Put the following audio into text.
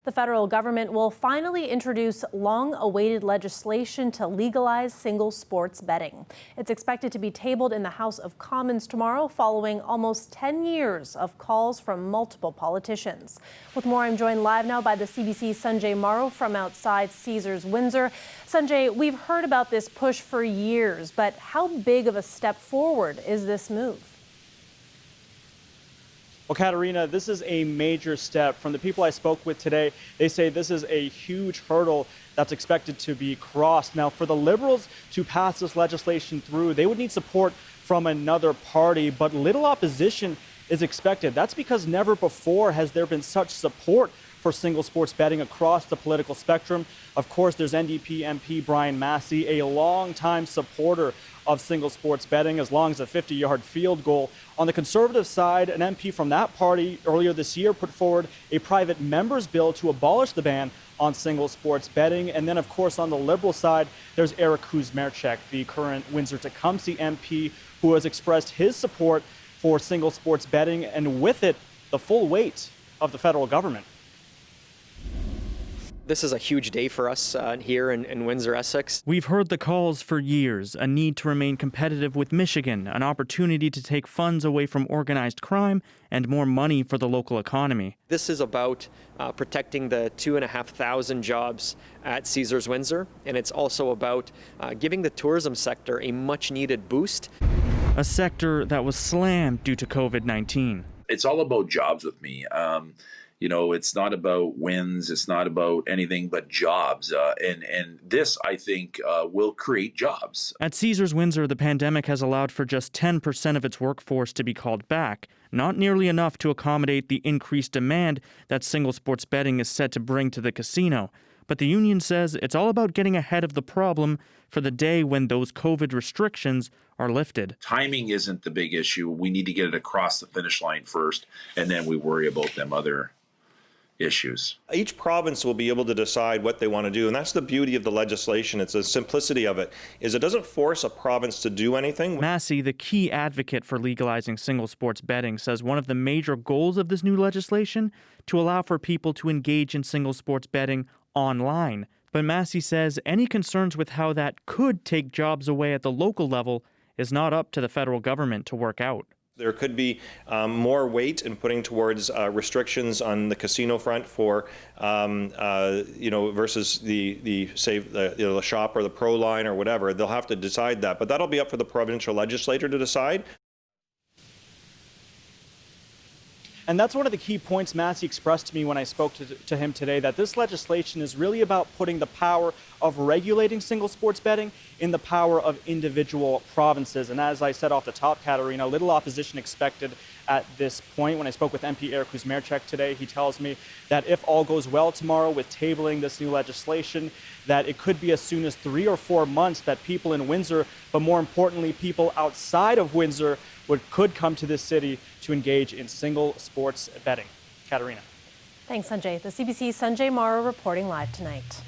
The federal government will finally introduce long-awaited legislation to legalize single sports betting. It's expected to be tabled in the House of Commons tomorrow, following almost 10 years of calls from multiple politicians. With more, I'm joined live now by the CBC's Sanjay Morrow from outside Caesars Windsor. Sanjay, we've heard about this push for years, but how big of a step forward is this move? Well, Katerina, this is a major step. From the people I spoke with today, they say this is a huge hurdle that's expected to be crossed. Now, for the Liberals to pass this legislation through, they would need support from another party, but little opposition is expected. That's because never before has there been such support for single sports betting across the political spectrum. Of course, there's NDP MP Brian Massey, a longtime supporter of single sports betting, as long as a 50-yard field goal. On the Conservative side, an MP from that party earlier this year put forward a private member's bill to abolish the ban on single sports betting. And then, of course, on the Liberal side, there's Eric Kuzmerchek, the current Windsor-Tecumseh MP, who has expressed his support for single sports betting, and with it, the full weight of the federal government. This is a huge day for us here in Windsor, Essex. We've heard the calls for years, a need to remain competitive with Michigan, an opportunity to take funds away from organized crime, and more money for the local economy. This is about protecting the 2,500 jobs at Caesars Windsor, and it's also about giving the tourism sector a much-needed boost. A sector that was slammed due to COVID-19. It's all about jobs with me. You know, it's not about wins. It's not about anything but jobs. And this, I think, will create jobs. At Caesars Windsor, the pandemic has allowed for just 10% of its workforce to be called back, not nearly enough to accommodate the increased demand that single sports betting is set to bring to the casino. But the union says it's all about getting ahead of the problem for the day when those COVID restrictions are lifted. Timing isn't the big issue. We need to get it across the finish line first, and then we worry about them other issues. Each province will be able to decide what they want to do, and that's the beauty of the legislation. It's the simplicity of it, is it doesn't force a province to do anything. Massey, the key advocate for legalizing single sports betting, says one of the major goals of this new legislation to allow for people to engage in single sports betting online. But Massey says any concerns with how that could take jobs away at the local level is not up to the federal government to work out. There could be more weight in putting towards restrictions on the casino front for, versus the shop or the pro line or whatever. They'll have to decide that, but that'll be up for the provincial legislature to decide. And that's one of the key points Massey expressed to me when I spoke to him today, that this legislation is really about putting the power of regulating single sports betting in the power of individual provinces. And as I said off the top, Katerina, little opposition expected at this point. When I spoke with MP Eric Kuzmerchek today, he tells me that if all goes well tomorrow with tabling this new legislation, that it could be as soon as 3 or 4 months that people in Windsor, but more importantly, people outside of Windsor, could come to this city to engage in single sports betting. Katerina. Thanks, Sanjay. The CBC's Sanjay Morrow reporting live tonight.